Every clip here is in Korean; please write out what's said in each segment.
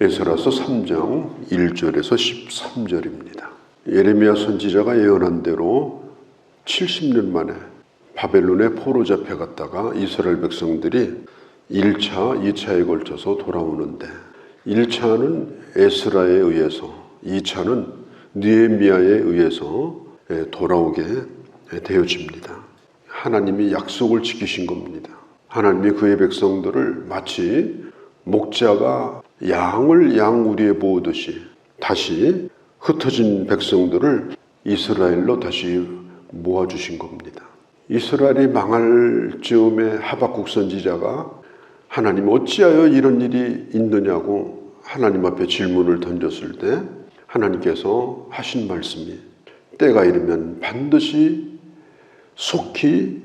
에스라서 3장 1절에서 13절입니다. 예레미야 선지자가 예언한 대로 70년 만에 바벨론에 포로 잡혀갔다가 이스라엘 백성들이 1차, 2차에 걸쳐서 돌아오는데 1차는 에스라에 의해서, 2차는 느헤미야에 의해서 돌아오게 되어집니다. 하나님이 약속을 지키신 겁니다. 하나님이 그의 백성들을 마치 목자가 양을 양우리에 모으듯이 다시 흩어진 백성들을 이스라엘로 다시 모아주신 겁니다. 이스라엘이 망할 즈음에 하박국 선지자가 하나님 어찌하여 이런 일이 있느냐고 하나님 앞에 질문을 던졌을 때 하나님께서 하신 말씀이 때가 이르면 반드시 속히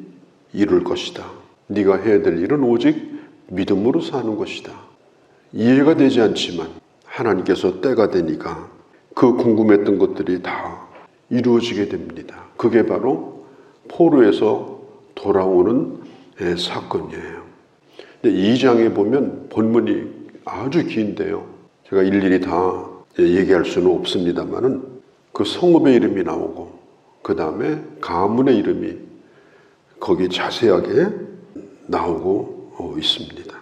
이룰 것이다. 네가 해야 될 일은 오직 믿음으로 사는 것이다. 이해가 되지 않지만 하나님께서 때가 되니까 그 궁금했던 것들이 다 이루어지게 됩니다. 그게 바로 포로에서 돌아오는 사건이에요. 2장에 보면 본문이 아주 긴데요. 제가 일일이 다 얘기할 수는 없습니다만은 그 성읍의 이름이 나오고 그 다음에 가문의 이름이 거기 자세하게 나오고 있습니다.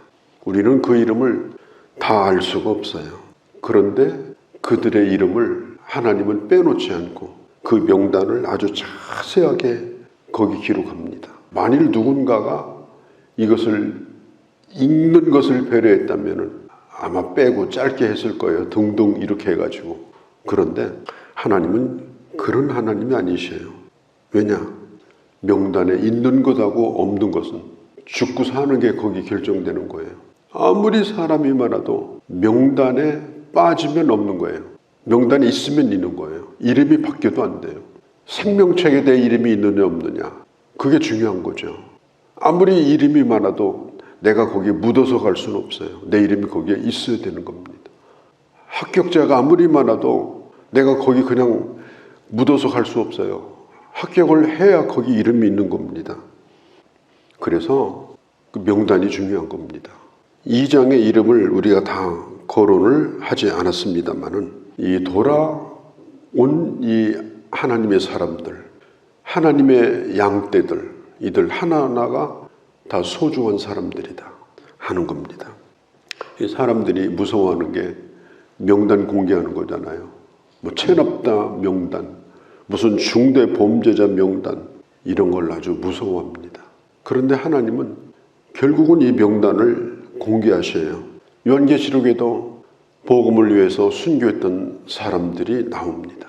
우리는 그 이름을 다 알 수가 없어요. 그런데 그들의 이름을 하나님은 빼놓지 않고 그 명단을 아주 자세하게 거기 기록합니다. 만일 누군가가 이것을 읽는 것을 배려했다면 아마 빼고 짧게 했을 거예요. 등등 이렇게 해가지고. 그런데 하나님은 그런 하나님이 아니셔요. 왜냐? 명단에 있는 것하고 없는 것은 죽고 사는 게 거기 결정되는 거예요. 아무리 사람이 많아도 명단에 빠지면 없는 거예요. 명단에 있으면 있는 거예요. 이름이 바뀌어도 안 돼요. 생명책에 대해 이름이 있느냐 없느냐, 그게 중요한 거죠. 아무리 이름이 많아도 내가 거기에 묻어서 갈 수는 없어요. 내 이름이 거기에 있어야 되는 겁니다. 합격자가 아무리 많아도 내가 거기 그냥 묻어서 갈 수 없어요. 합격을 해야 거기 이름이 있는 겁니다. 그래서 그 명단이 중요한 겁니다. 2장의 이름을 우리가 다 거론을 하지 않았습니다만은 이 돌아온 이 하나님의 사람들, 하나님의 양떼들, 이들 하나하나가 다 소중한 사람들이다 하는 겁니다. 이 사람들이 무서워하는 게 명단 공개하는 거잖아요. 뭐 체납다 명단, 무슨 중대 범죄자 명단, 이런 걸 아주 무서워합니다. 그런데 하나님은 결국은 이 명단을 공개하셔요. 요한계시록에도 복음을 위해서 순교했던 사람들이 나옵니다.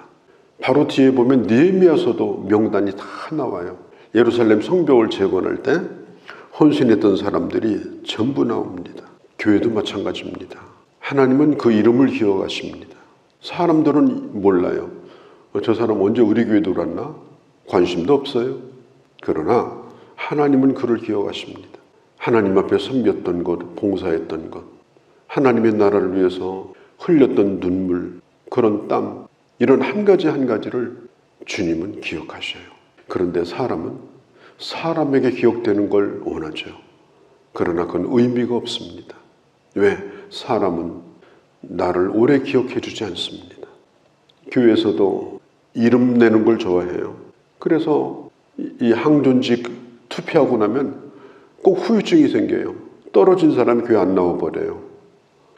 바로 뒤에 보면 느헤미야서도 명단이 다 나와요. 예루살렘 성벽을 재건할 때 헌신했던 사람들이 전부 나옵니다. 교회도 마찬가지입니다. 하나님은 그 이름을 기억하십니다. 사람들은 몰라요. 저 사람 언제 우리 교회 들어왔나? 관심도 없어요. 그러나 하나님은 그를 기억하십니다. 하나님 앞에 섬겼던 것, 봉사했던 것, 하나님의 나라를 위해서 흘렸던 눈물, 그런 땀, 이런 한 가지 한 가지를 주님은 기억하셔요. 그런데 사람은 사람에게 기억되는 걸 원하죠. 그러나 그건 의미가 없습니다. 왜? 사람은 나를 오래 기억해 주지 않습니다. 교회에서도 이름 내는 걸 좋아해요. 그래서 이 항존직 투표하고 나면 꼭 후유증이 생겨요. 떨어진 사람이 교회 안 나와버려요.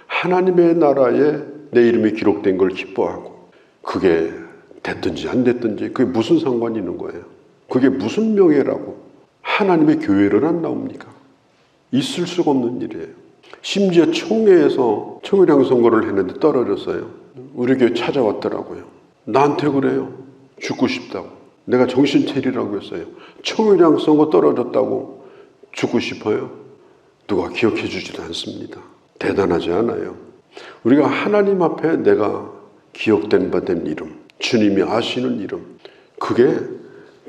하나님의 나라에 내 이름이 기록된 걸 기뻐하고, 그게 됐든지 안 됐든지 그게 무슨 상관이 있는 거예요. 그게 무슨 명예라고 하나님의 교회를 안 나옵니까? 있을 수가 없는 일이에요. 심지어 총회에서 청일향 선거를 했는데 떨어졌어요. 우리 교회 찾아왔더라고요. 나한테 그래요. 죽고 싶다고. 내가 정신 차리라고 했어요. 청일향 선거 떨어졌다고 죽고 싶어요? 누가 기억해 주지도 않습니다. 대단하지 않아요. 우리가 하나님 앞에 내가 기억된 바 된 이름, 주님이 아시는 이름, 그게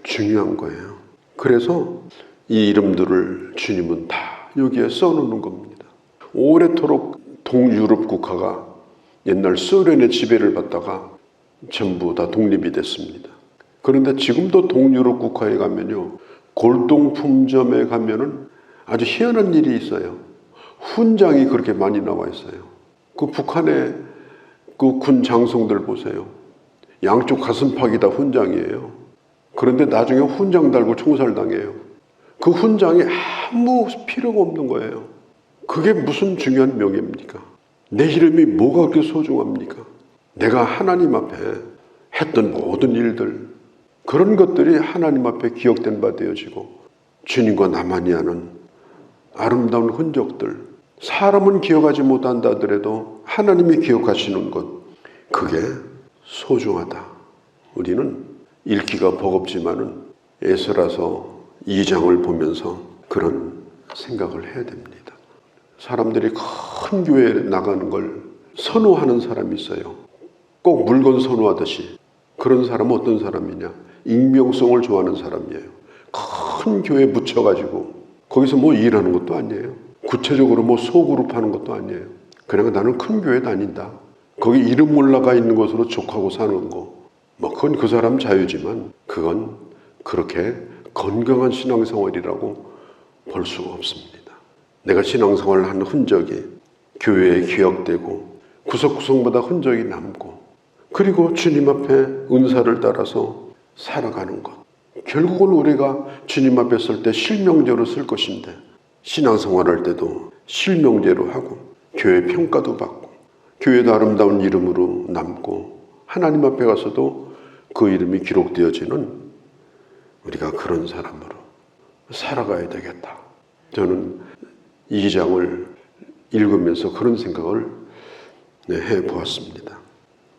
중요한 거예요. 그래서 이 이름들을 주님은 다 여기에 써놓는 겁니다. 오래도록 동유럽 국가가 옛날 소련의 지배를 받다가 전부 다 독립이 됐습니다. 그런데 지금도 동유럽 국가에 가면요, 골동품점에 가면은 아주 희한한 일이 있어요. 훈장이 그렇게 많이 나와 있어요. 그 북한의 그 군 장성들 보세요. 양쪽 가슴팍이 다 훈장이에요. 그런데 나중에 훈장 달고 총살당해요. 그 훈장이 아무 필요가 없는 거예요. 그게 무슨 중요한 명예입니까? 내 이름이 뭐가 그렇게 소중합니까? 내가 하나님 앞에 했던 모든 일들, 그런 것들이 하나님 앞에 기억된 바 되어지고 주님과 나만이 하는 아름다운 흔적들, 사람은 기억하지 못한다 하더라도 하나님이 기억하시는 것, 그게 소중하다. 우리는 읽기가 버겁지만은 에스라서 2장을 보면서 그런 생각을 해야 됩니다. 사람들이 큰 교회에 나가는 걸 선호하는 사람이 있어요. 꼭 물건 선호하듯이. 그런 사람은 어떤 사람이냐? 익명성을 좋아하는 사람이에요. 큰 교회에 묻혀가지고 거기서 뭐 일하는 것도 아니에요. 구체적으로 뭐 소그룹 하는 것도 아니에요. 그냥 나는 큰 교회 다닌다. 거기 이름 올라가 있는 곳으로 족하고 사는 거. 뭐 그건 그 사람 자유지만 그건 그렇게 건강한 신앙생활이라고 볼 수가 없습니다. 내가 신앙생활을 한 흔적이 교회에 기억되고 구석구석마다 흔적이 남고 그리고 주님 앞에 은사를 따라서 살아가는 것. 결국은 우리가 주님 앞에 설 때 실명제로 쓸 것인데 신앙생활할 때도 실명제로 하고 교회 평가도 받고 교회도 아름다운 이름으로 남고 하나님 앞에 가서도 그 이름이 기록되어지는 우리가 그런 사람으로 살아가야 되겠다. 저는 2장을 읽으면서 그런 생각을 해보았습니다.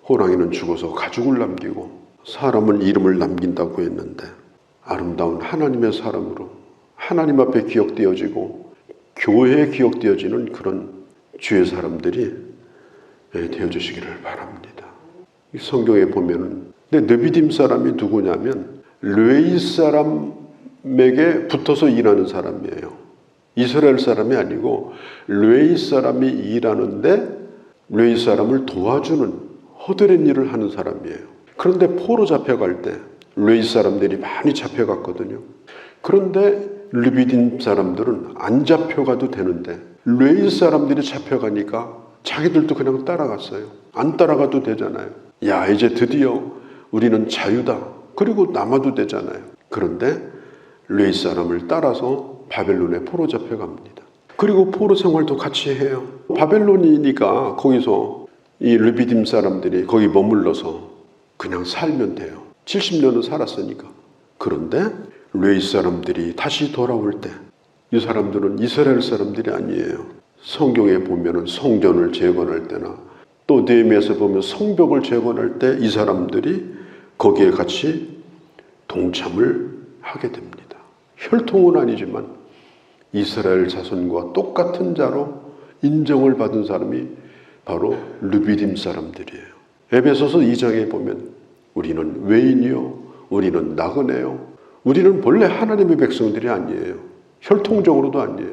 호랑이는 죽어서 가죽을 남기고 사람은 이름을 남긴다고 했는데 아름다운 하나님의 사람으로 하나님 앞에 기억되어지고 교회에 기억되어지는 그런 주의 사람들이 되어주시기를 바랍니다. 이 성경에 보면은 느비딤 사람이 누구냐면 르웨이 사람에게 붙어서 일하는 사람이에요. 이스라엘 사람이 아니고 르웨이 사람이 일하는데 르웨이 사람을 도와주는 허드렛 일을 하는 사람이에요. 그런데 포로 잡혀갈 때 르웨이 사람들이 많이 잡혀갔거든요. 그런데 르비딤 사람들은 안 잡혀가도 되는데 르웨이 사람들이 잡혀가니까 자기들도 그냥 따라갔어요. 안 따라가도 되잖아요. 야, 이제 드디어 우리는 자유다. 그리고 남아도 되잖아요. 그런데 르웨이 사람을 따라서 바벨론에 포로 잡혀갑니다. 그리고 포로 생활도 같이 해요. 바벨론이니까 거기서 이 르비딤 사람들이 거기 머물러서 그냥 살면 돼요. 70년을 살았으니까. 그런데 르웨이 사람들이 다시 돌아올 때 이 사람들은 이스라엘 사람들이 아니에요. 성경에 보면은 성전을 재건할 때나 또 느헤미야서 보면 성벽을 재건할 때 이 사람들이 거기에 같이 동참을 하게 됩니다. 혈통은 아니지만 이스라엘 자손과 똑같은 자로 인정을 받은 사람이 바로 르비딤 사람들이에요. 에베소서 2장에 보면 우리는 외인이요, 우리는 나그네요, 우리는 본래 하나님의 백성들이 아니에요. 혈통적으로도 아니에요.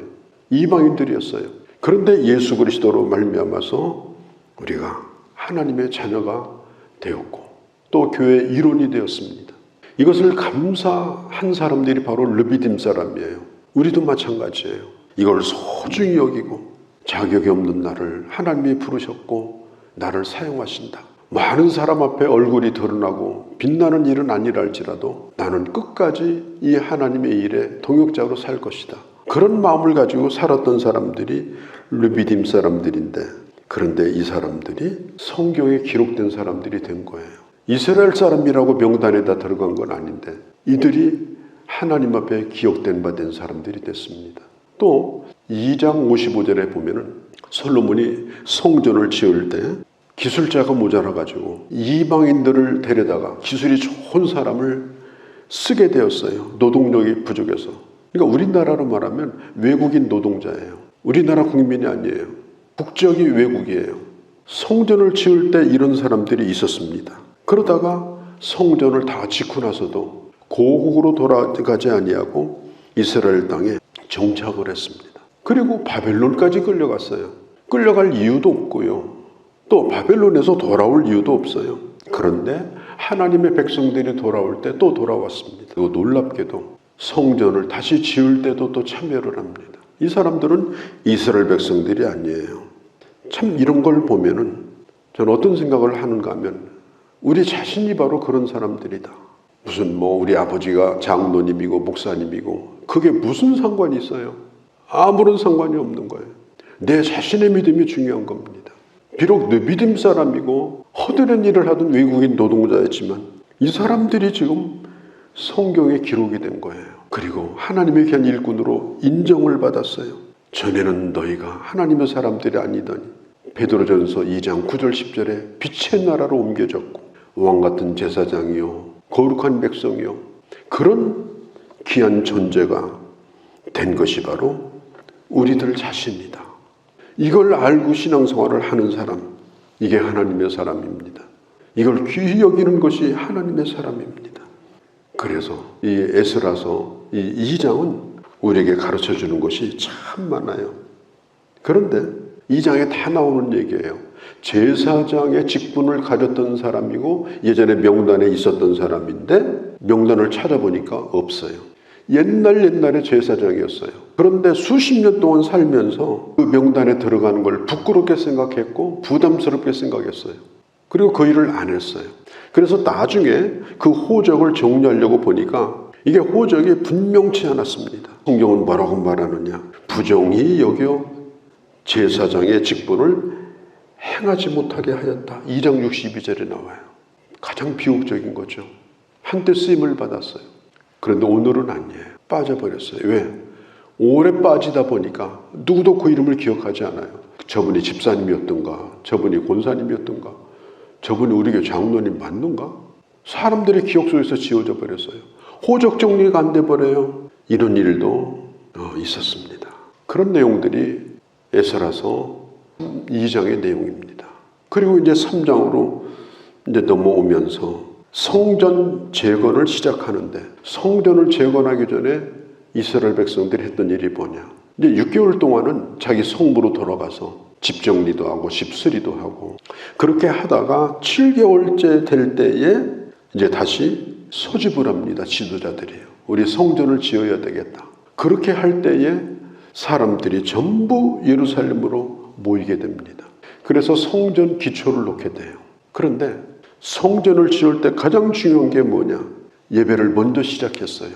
이방인들이었어요. 그런데 예수 그리스도로 말미암아서 우리가 하나님의 자녀가 되었고 또 교회의 일원이 되었습니다. 이것을 감사한 사람들이 바로 르비딤 사람이에요. 우리도 마찬가지예요. 이걸 소중히 여기고 자격이 없는 나를 하나님이 부르셨고 나를 사용하신다. 많은 사람 앞에 얼굴이 드러나고 빛나는 일은 아니랄지라도 나는 끝까지 이 하나님의 일에 동역자로 살 것이다. 그런 마음을 가지고 살았던 사람들이 르비딤 사람들인데 그런데 이 사람들이 성경에 기록된 사람들이 된 거예요. 이스라엘 사람이라고 명단에다 들어간 건 아닌데 이들이 하나님 앞에 기억된 바 된 사람들이 됐습니다. 또 2장 55절에 보면은 솔로몬이 성전을 지을 때 기술자가 모자라가지고 이방인들을 데려다가 기술이 좋은 사람을 쓰게 되었어요. 노동력이 부족해서. 그러니까 우리나라로 말하면 외국인 노동자예요. 우리나라 국민이 아니에요. 국적이 외국이에요. 성전을 지을 때 이런 사람들이 있었습니다. 그러다가 성전을 다 짓고 나서도 고국으로 돌아가지 아니하고 이스라엘 땅에 정착을 했습니다. 그리고 바벨론까지 끌려갔어요. 끌려갈 이유도 없고요. 또 바벨론에서 돌아올 이유도 없어요. 그런데 하나님의 백성들이 돌아올 때 또 돌아왔습니다. 그리고 놀랍게도 성전을 다시 지을 때도 또 참여를 합니다. 이 사람들은 이스라엘 백성들이 아니에요. 참 이런 걸 보면은 저는 어떤 생각을 하는가 하면 우리 자신이 바로 그런 사람들이다. 무슨 우리 아버지가 장로님이고 목사님이고 그게 무슨 상관이 있어요? 아무런 상관이 없는 거예요. 내 자신의 믿음이 중요한 겁니다. 비록 내 믿음 사람이고 허드렛 일을 하던 외국인 노동자였지만 이 사람들이 지금 성경에 기록이 된 거예요. 그리고 하나님의 귀한 일꾼으로 인정을 받았어요. 전에는 너희가 하나님의 사람들이 아니더니 베드로전서 2장 9절 10절에 빛의 나라로 옮겨졌고 왕같은 제사장이요 거룩한 백성이요 그런 귀한 존재가 된 것이 바로 우리들 자신이다. 이걸 알고 신앙생활을 하는 사람, 이게 하나님의 사람입니다. 이걸 귀히 여기는 것이 하나님의 사람입니다. 그래서 이 에스라서 이 2장은 우리에게 가르쳐 주는 것이 참 많아요. 그런데 2장에 다 나오는 얘기예요. 제사장의 직분을 가졌던 사람이고 예전에 명단에 있었던 사람인데 명단을 찾아보니까 없어요. 옛날에 제사장이었어요. 그런데 수십 년 동안 살면서 그 명단에 들어가는 걸 부끄럽게 생각했고 부담스럽게 생각했어요. 그리고 그 일을 안 했어요. 그래서 나중에 그 호적을 정리하려고 보니까 이게 호적이 분명치 않았습니다. 성경은 뭐라고 말하느냐? 부정히 여겨 제사장의 직분을 행하지 못하게 하였다. 2장 62절에 나와요. 가장 비극적인 거죠. 한때 쓰임을 받았어요. 그런데 오늘은 아니에요. 빠져버렸어요. 왜? 오래 빠지다 보니까 누구도 그 이름을 기억하지 않아요. 저분이 집사님이었던가, 저분이 권사님이었던가, 저분이 우리 교회 장로님 맞는가? 사람들의 기억 속에서 지워져 버렸어요. 호적 정리가 안 돼 버려요. 이런 일도 있었습니다. 그런 내용들이 에스라서 2장의 내용입니다. 그리고 이제 3장으로 이제 넘어오면서 성전 재건을 시작하는데 성전을 재건하기 전에 이스라엘 백성들이 했던 일이 뭐냐? 이제 6개월 동안은 자기 성부로 돌아가서 집 정리도 하고 집 수리도 하고 그렇게 하다가 7개월째 될 때에 이제 다시 소집을 합니다. 지도자들이에요. 우리 성전을 지어야 되겠다. 그렇게 할 때에 사람들이 전부 예루살렘으로 모이게 됩니다. 그래서 성전 기초를 놓게 돼요. 그런데 성전을 지을 때 가장 중요한 게 뭐냐? 예배를 먼저 시작했어요.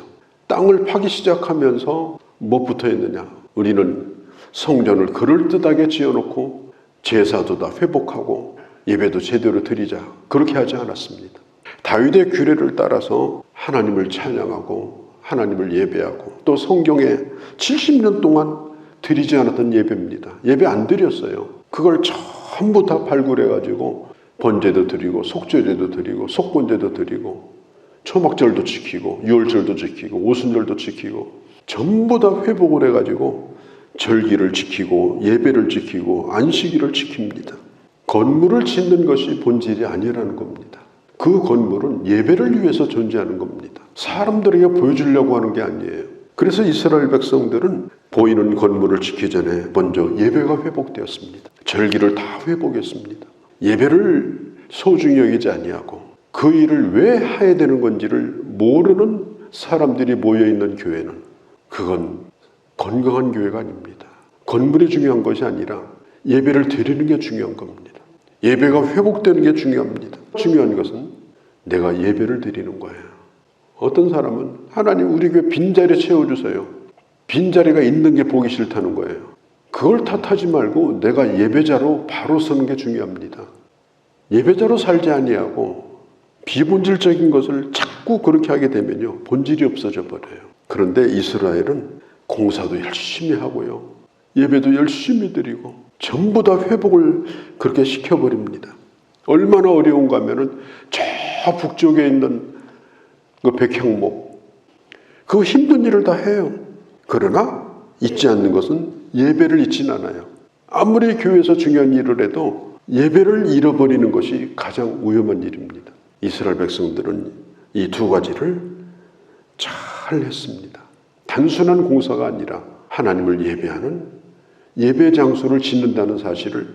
땅을 파기 시작하면서 무엇부터 했느냐? 우리는 성전을 그럴듯하게 지어놓고 제사도 다 회복하고 예배도 제대로 드리자. 그렇게 하지 않았습니다. 다윗의 규례를 따라서 하나님을 찬양하고 하나님을 예배하고 또 성경에 70년 동안 드리지 않았던 예배입니다. 예배 안 드렸어요. 그걸 전부 다 발굴해가지고 번제도 드리고 속죄제도 드리고 속건제도 드리고 초막절도 지키고 유월절도 지키고 오순절도 지키고 전부 다 회복을 해가지고 절기를 지키고 예배를 지키고 안식일을 지킵니다. 건물을 짓는 것이 본질이 아니라는 겁니다. 그 건물은 예배를 위해서 존재하는 겁니다. 사람들에게 보여주려고 하는 게 아니에요. 그래서 이스라엘 백성들은 보이는 건물을 지키기 전에 먼저 예배가 회복되었습니다. 절기를 다 회복했습니다. 예배를 소중히 여기지 아니하고 그 일을 왜 해야 되는 건지를 모르는 사람들이 모여있는 교회는 그건 건강한 교회가 아닙니다. 건물이 중요한 것이 아니라 예배를 드리는 게 중요한 겁니다. 예배가 회복되는 게 중요합니다. 중요한 것은 내가 예배를 드리는 거예요. 어떤 사람은 하나님 우리 교회 빈자리 채워주세요. 빈자리가 있는 게 보기 싫다는 거예요. 그걸 탓하지 말고 내가 예배자로 바로 서는 게 중요합니다. 예배자로 살지 아니하고 비본질적인 것을 자꾸 그렇게 하게 되면요 본질이 없어져 버려요. 그런데 이스라엘은 공사도 열심히 하고요 예배도 열심히 드리고 전부 다 회복을 그렇게 시켜버립니다. 얼마나 어려운가 하면은 저 북쪽에 있는 그 백향목 그 힘든 일을 다 해요. 그러나 잊지 않는 것은 예배를 잊진 않아요. 아무리 교회에서 중요한 일을 해도 예배를 잃어버리는 것이 가장 위험한 일입니다. 이스라엘 백성들은 이 두 가지를 잘 했습니다. 단순한 공사가 아니라 하나님을 예배하는 예배 장소를 짓는다는 사실을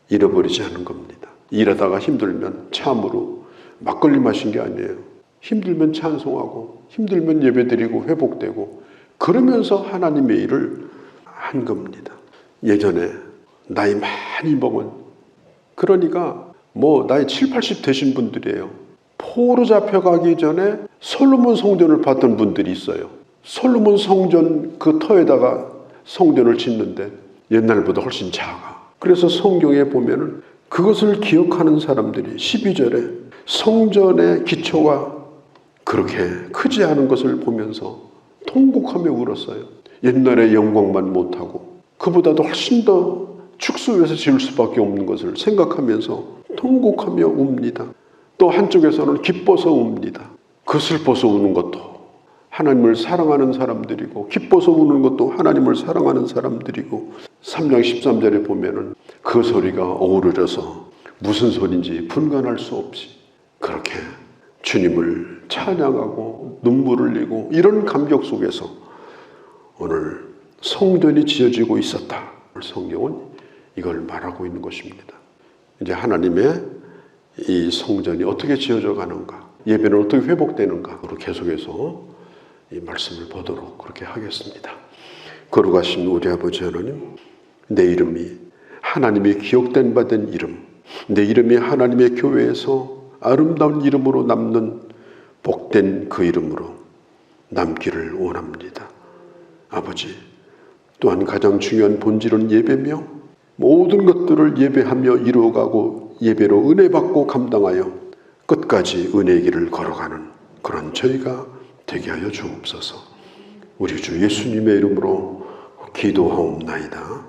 잃어버리지 않은 겁니다. 일하다가 힘들면 참으로 막걸리 마신 게 아니에요. 힘들면 찬송하고 힘들면 예배드리고 회복되고 그러면서 하나님의 일을 한 겁니다. 예전에 나이 많이 먹은, 그러니까 뭐 나이 7, 80 되신 분들이에요. 포로 잡혀가기 전에 솔로몬 성전을 봤던 분들이 있어요. 솔로몬 성전 그 터에다가 성전을 짓는데 옛날보다 훨씬 작아. 그래서 성경에 보면은 그것을 기억하는 사람들이 12절에 성전의 기초가 그렇게 크지 않은 것을 보면서 통곡하며 울었어요. 옛날의 영광만 못하고 그보다도 훨씬 더 축소해서 지을 수밖에 없는 것을 생각하면서 통곡하며 웁니다. 또 한쪽에서는 기뻐서 웁니다. 그 슬퍼서 우는 것도 하나님을 사랑하는 사람들이고 기뻐서 우는 것도 하나님을 사랑하는 사람들이고 3장 13절에 보면은 그 소리가 어우러져서 무슨 소리인지 분간할 수 없이 그렇게 주님을 찬양하고 눈물을 흘리고 이런 감격 속에서 오늘 성전이 지어지고 있었다. 성경은 이걸 말하고 있는 것입니다. 이제 하나님의 이 성전이 어떻게 지어져 가는가, 예배는 어떻게 회복되는가, 계속해서 이 말씀을 보도록 그렇게 하겠습니다. 거룩하신 우리 아버지 하나님, 내 이름이 하나님의 기억된 바 된 이름, 내 이름이 하나님의 교회에서 아름다운 이름으로 남는 복된 그 이름으로 남기를 원합니다. 아버지, 또한 가장 중요한 본질은 예배며 모든 것들을 예배하며 이루어가고 예배로 은혜 받고 감당하여 끝까지 은혜의 길을 걸어가는 그런 저희가 되게 하여 주옵소서. 우리 주 예수님의 이름으로 기도하옵나이다.